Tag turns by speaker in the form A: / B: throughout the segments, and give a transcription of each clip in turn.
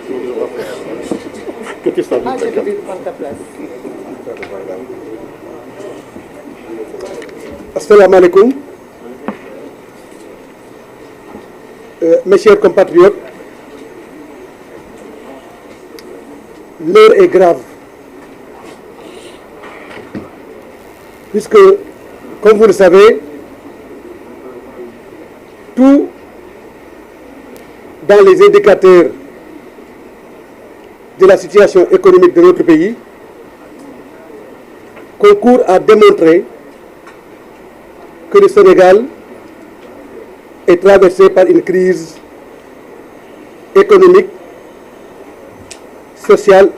A: Je vais prendre ta place.
B: Assalamu alaikum. Mes chers compatriotes, l'heure est grave. Puisque, comme vous le savez, tout dans les indicateurs de la situation économique de notre pays concourt à démontrer que le Sénégal est traversé par une crise économique, sociale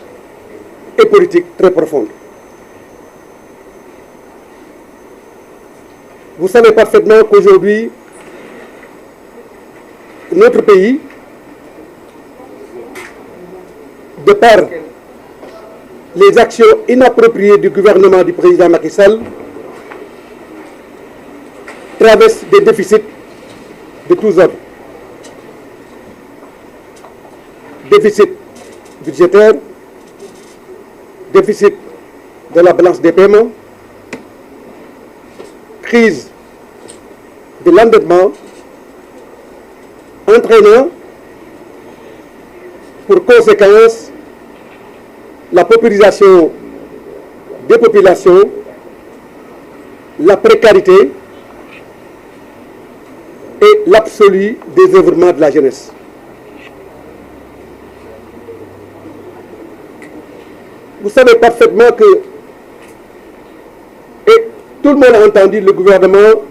B: et politique très profonde. Vous savez parfaitement qu'aujourd'hui, notre pays, de par les actions inappropriées du gouvernement du président Macky Sall, traverse des déficits de tous ordres. Déficit budgétaire, déficit de la balance des paiements, crise de l'endettement, entraînant pour conséquence la paupérisation des populations, la précarité et l'absolu désœuvrement de la jeunesse. Vous savez parfaitement que, et tout le monde a entendu le gouvernement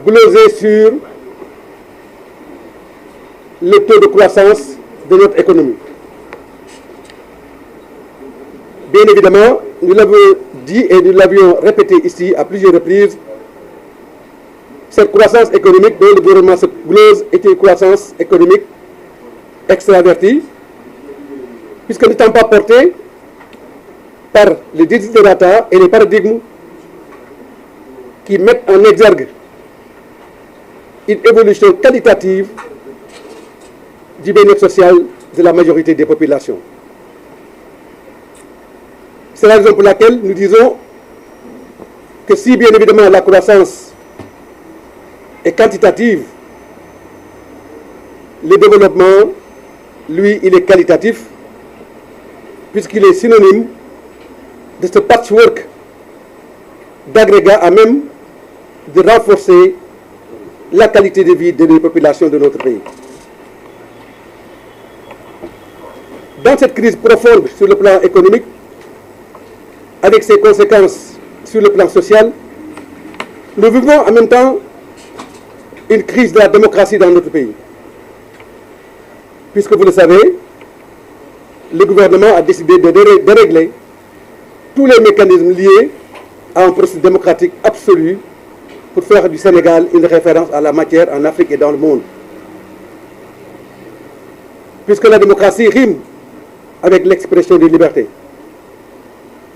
B: gloser sur le taux de croissance de notre économie. Bien évidemment, nous l'avons dit et nous l'avions répété ici à plusieurs reprises, cette croissance économique dont le gouvernement se glose est une croissance économique extravertie, puisque n'étant pas portée par les desiderata et les paradigmes qui mettent en exergue une évolution qualitative du bien-être social de la majorité des populations. C'est la raison pour laquelle nous disons que si bien évidemment la croissance est quantitative, le développement, lui, il est qualitatif, puisqu'il est synonyme de ce patchwork d'agrégats à même de renforcer la qualité de vie des populations de notre pays. Dans cette crise profonde sur le plan économique, avec ses conséquences sur le plan social, nous vivons en même temps une crise de la démocratie dans notre pays. Puisque vous le savez, le gouvernement a décidé de dérégler tous les mécanismes liés à un processus démocratique absolu pour faire du Sénégal une référence à la matière en Afrique et dans le monde. Puisque la démocratie rime avec l'expression des libertés.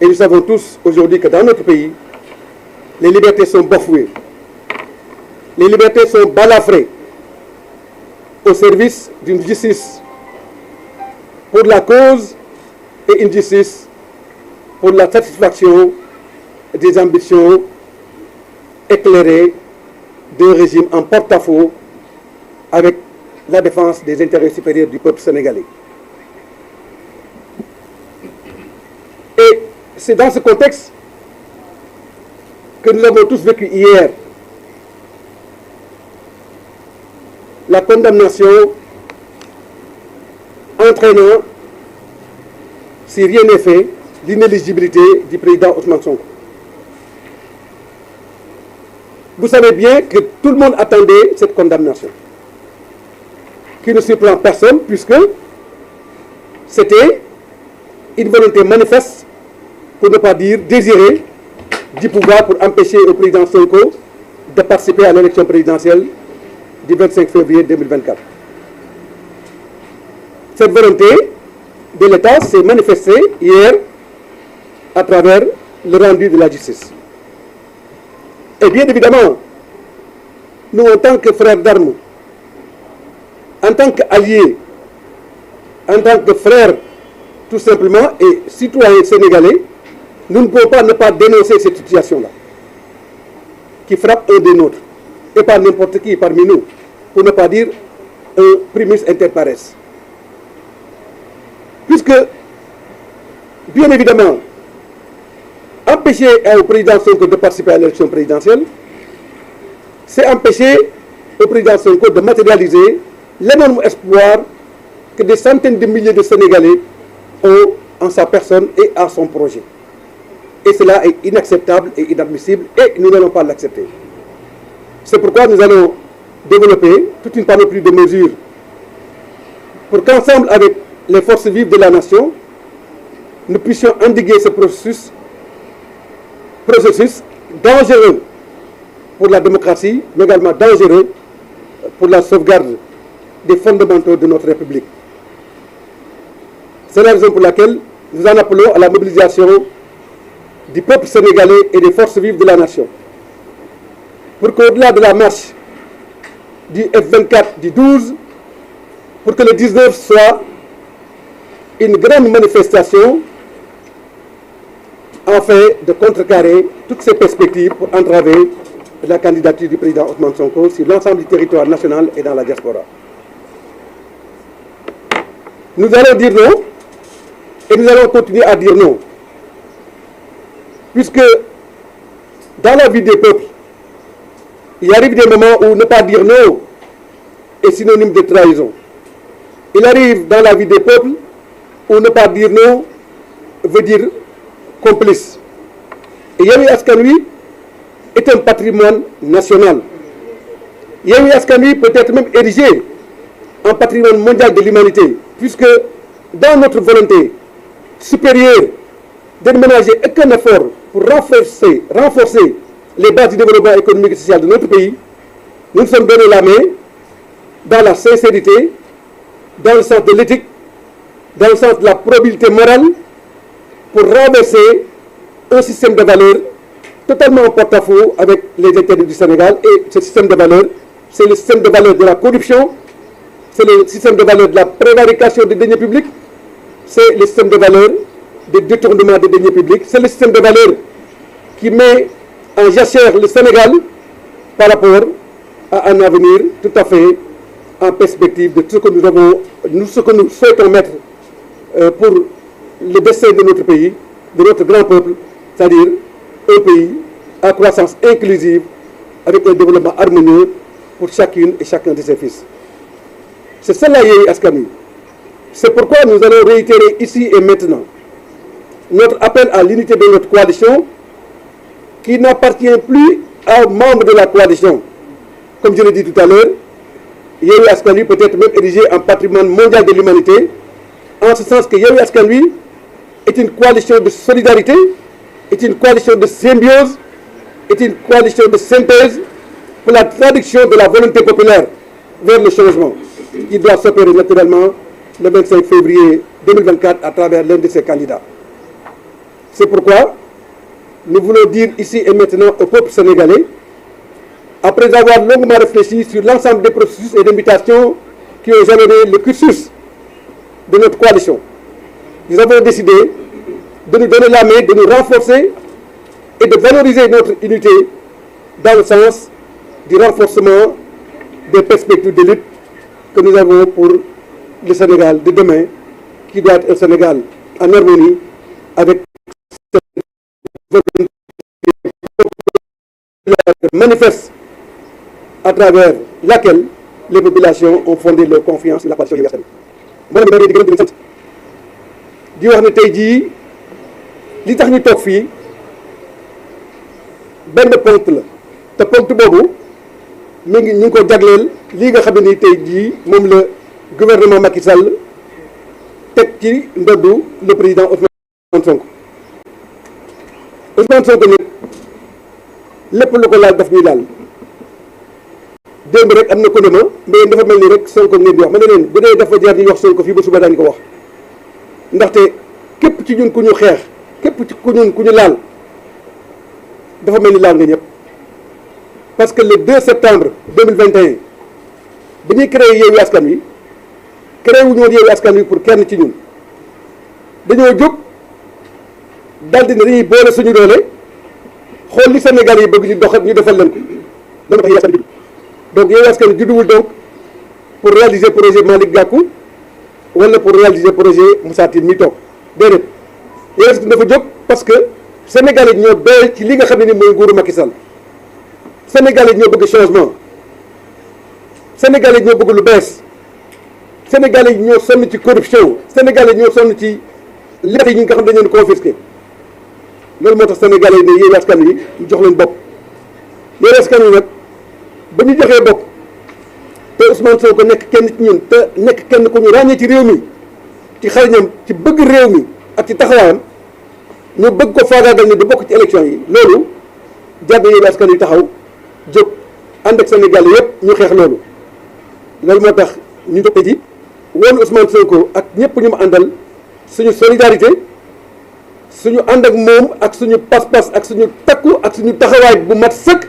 B: Et nous savons tous aujourd'hui que dans notre pays, les libertés sont bafouées. Les libertés sont balafrées au service d'une justice pour la cause et une justice pour la satisfaction des ambitions éclairées d'un régime en porte-à-faux avec la défense des intérêts supérieurs du peuple sénégalais. Et c'est dans ce contexte que nous avons tous vécu hier la condamnation entraînant, si rien n'est fait, l'inéligibilité du président Ousmane Sonko. Vous savez bien que tout le monde attendait cette condamnation, qui ne surprend personne puisque c'était une volonté manifeste, pour ne pas dire désirée, du pouvoir pour empêcher au président Sonko de participer à l'élection présidentielle du 25 février 2024. Cette volonté de l'État s'est manifestée hier à travers le rendu de la justice. Et bien évidemment, nous en tant que frères d'armes, en tant qu'alliés en tant que frères, tout simplement, et citoyens sénégalais, nous ne pouvons pas ne pas dénoncer cette situation-là, qui frappe un des nôtres, et pas n'importe qui parmi nous, pour ne pas dire un primus inter pares. Puisque, bien évidemment, empêcher au président Sonko de participer à l'élection présidentielle, c'est empêcher au président Sonko de matérialiser l'énorme espoir que des centaines de milliers de Sénégalais ont en sa personne et à son projet. Et cela est inacceptable et inadmissible et nous n'allons pas l'accepter. C'est pourquoi nous allons développer toute une panoplie de mesures pour qu'ensemble avec les forces vives de la nation, nous puissions endiguer ce processus dangereux pour la démocratie, mais également dangereux pour la sauvegarde des fondamentaux de notre République. C'est la raison pour laquelle nous en appelons à la mobilisation du peuple sénégalais et des forces vives de la nation. Pour qu'au-delà de la marche du F24 du 12, pour que le 19 soit une grande manifestation afin de contrecarrer toutes ces perspectives pour entraver la candidature du président Ousmane Sonko sur l'ensemble du territoire national et dans la diaspora. Nous allons dire non et nous allons continuer à dire non. Puisque dans la vie des peuples, il arrive des moments où ne pas dire non est synonyme de trahison. Il arrive dans la vie des peuples où ne pas dire non veut dire complice. Et Yewwi Askan Wi est un patrimoine national. Yewwi Askan Wi peut être même érigé en patrimoine mondial de l'humanité, puisque dans notre volonté supérieure de ne ménager aucun effort pour renforcer les bases du développement économique et social de notre pays, nous nous sommes donné la main dans la sincérité, dans le sens de l'éthique, dans le sens de la probabilité morale, pour renverser un système de valeurs totalement en porte-à-faux avec les intérêts du Sénégal. Et ce système de valeurs, c'est le système de valeurs de la corruption, c'est le système de valeurs de la prévarication des deniers publics, c'est le système de valeurs des détournements des deniers publics, c'est le système de valeurs qui met en jachère le Sénégal par rapport à un avenir tout à fait en perspective de ce que ce que nous souhaitons mettre pour le destin de notre pays, de notre grand peuple, c'est-à-dire un pays à croissance inclusive avec un développement harmonieux pour chacune et chacun de ses fils. C'est cela Yewwi Askan Wi. C'est pourquoi nous allons réitérer ici et maintenant notre appel à l'unité de notre coalition qui n'appartient plus aux membres de la coalition. Comme je l'ai dit tout à l'heure, Yewwi Askan Wi peut être même érigé en patrimoine mondial de l'humanité, en ce sens que Yewwi Askan Wi est une coalition de solidarité, est une coalition de symbiose, est une coalition de synthèse pour la traduction de la volonté populaire vers le changement qui doit s'opérer naturellement le 25 février 2024 à travers l'un de ses candidats. C'est pourquoi nous voulons dire ici et maintenant au peuple sénégalais, après avoir longuement réfléchi sur l'ensemble des processus et des mutations qui ont jalonné le cursus de notre coalition, nous avons décidé de nous donner la main, de nous renforcer et de valoriser notre unité dans le sens du renforcement des perspectives de lutte que nous avons pour le Sénégal de demain, qui doit être un Sénégal en harmonie avec cette volonté manifeste à travers laquelle les populations ont fondé leur confiance sur la coalition Yewwi Askan Wi. moo di gërëm di sant di wax ne tey jii li tax ñu toog fii benn ponk la te ponk boobu ñu ngi ko jagleel lii nga xam ne nii tey jii moom la gouvernement Macky Sall teg ci ndoddu le président Ousmane Sonko. Ousmane Sonko nag lépp lu ko laal daf ñuy laal démb rek am na ko ne ma mais dafa mel ni rek Sonko ngeen di wax ma ne leen bu dee dafa jar ñuy wax Sonko fii ba suba daañu ko wax ndaxte képp ci ñun ku ñu xeex képp ci ku ñu laal dafa mel ni laal nga ñëpp. Parce que le 2 septembre 2021 bi ñuy créé Yewwi Askan Wi créé wu ñoon Yewwi Askan Wi pour kenn ci ñun dañoo jóg daldi ne dañuy boole suñu doole xool li Sénégal yi bëgg ñu doxal ñu defal leen ko donc Yewwi Askan Wi judduwul donc pour réaliser projet Malick Gakou wala pour réaliser projet Moussa Tine mi toog déedéet Yewwi Askan Wi dafa jóg parce que Sénégal yi ñoo doyal ci li nga xam ne ni mooy nguuru Macky Sall Sénégal yi ñoo bëgg changement Sénégal yi ñoo bëgg lu bees Sénégal yi ñoo sonn ci corruption Sénégal yi ñoo sonn ci liberté yi nga xam ne dañu leen confisqué loolu moo tax Sénégal yi ne Yewwi Askan Wi ñu jox leen bopp Yewwi Askan Wi nag ba ñu joxee bopp te Ousmane Sonko nekk kenn ci ñun te nekk kenn ku ñu ràññee ci réew mi ci xarañam ci bëgg réew mi ak ci taxawaayam ñu bëgg ko faagaagal ni du bokk ci élection yi loolu jar na Yewwi Askan Wi taxaw jóg ànd ak Sénégal yëpp ñu xeex loolu moo tax ñu jóg ji woon Ousmane Sonko ak ñëpp ñu mu àndal suñu solidarité suñu ànd ak moom ak suñu pas-pas ak suñu takku ak suñu taxawaay bu mat sëkk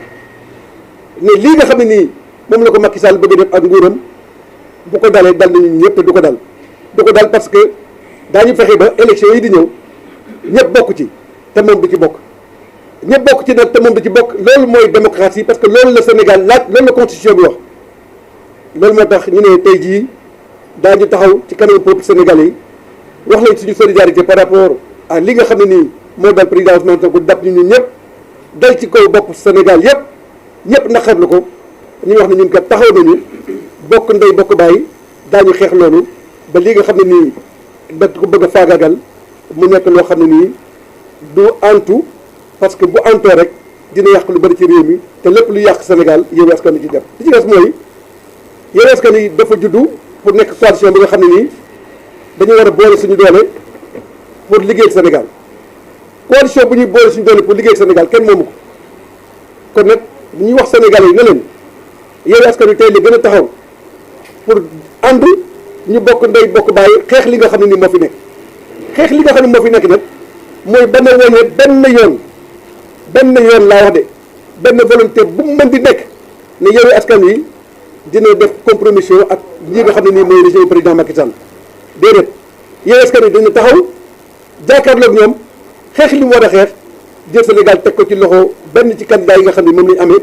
B: ne lii nga xam ne nii moom la ko Macky Sall bëgg def ak nguuram bu ko dalee dal nañu ñëpp te du ko dal parce que daañu fexe ba élection yi di ñëw ñëpp bokk ci te moom du ci bokk ñëpp bokk ci nag te moom du ci bokk loolu mooy démocratie parce que loolu la Sénégal laaj loolu la constitution bi wax loolu moo tax ñu ne tey jii daañu taxaw ci kanamu peuple sénégalais yi wax lañ suñu solidarité par rapport à li nga xam ne nii moo dal président Ousmane Sonko dab ñu ñun ñëpp dal ci kaw bopp Sénégal yëpp ñëpp naqarlu ko ñu wax ne ñun kat taxaw nañu bokk ndey bokk bàyyi daañu xeex loolu ba li nga xam ne nii da ko bëgg a faagagal mu nekk loo xam ne nii du antu parce que bu antoo rek dina yàq lu bari ci réew mi te lépp lu yàq Sénégal Yewwi Askan Wi ci def li ci des mooy Yewwi Askan Wi dafa juddu pour nekk coalition bi nga xam ne nii dañu war a boole suñu doole pour liggéeyal Sénégal coalition bu ñuy boole suñu doole pour liggéeyal Sénégal kenn moomu ko kon nag ñuy wax Sénégalais yi ne leen Yewwi Askan Wi tey li gën a taxaw pour ànd ñu bokk ndey bokk bàyyi xeex li nga xam ne nii moo fi nekk xeex li nga xam ne moo fi nekk nag mooy ba na wone benn yoon laa wax de benn volonté bu mu mën di nekk ne Yewwi Askan Wi dina def compromission ak ñi nga xam ne nii mooy régime président Macky Sall déedéet Yewwi Askan Wi dañu taxaw jàkkaarloog ñoom xeex li mu war a xeex jël Sénégal teg ko ci loxo benn ci candidat yi nga xam ne moom lañu amee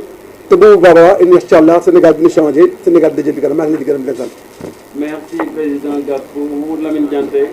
B: te boobu baax incha allah Sénégal dina changé Sénégal dina jëm ci kanam maa ngi leen di gërëm di leen sant.
A: Merci président Gakou Lamine Dianté.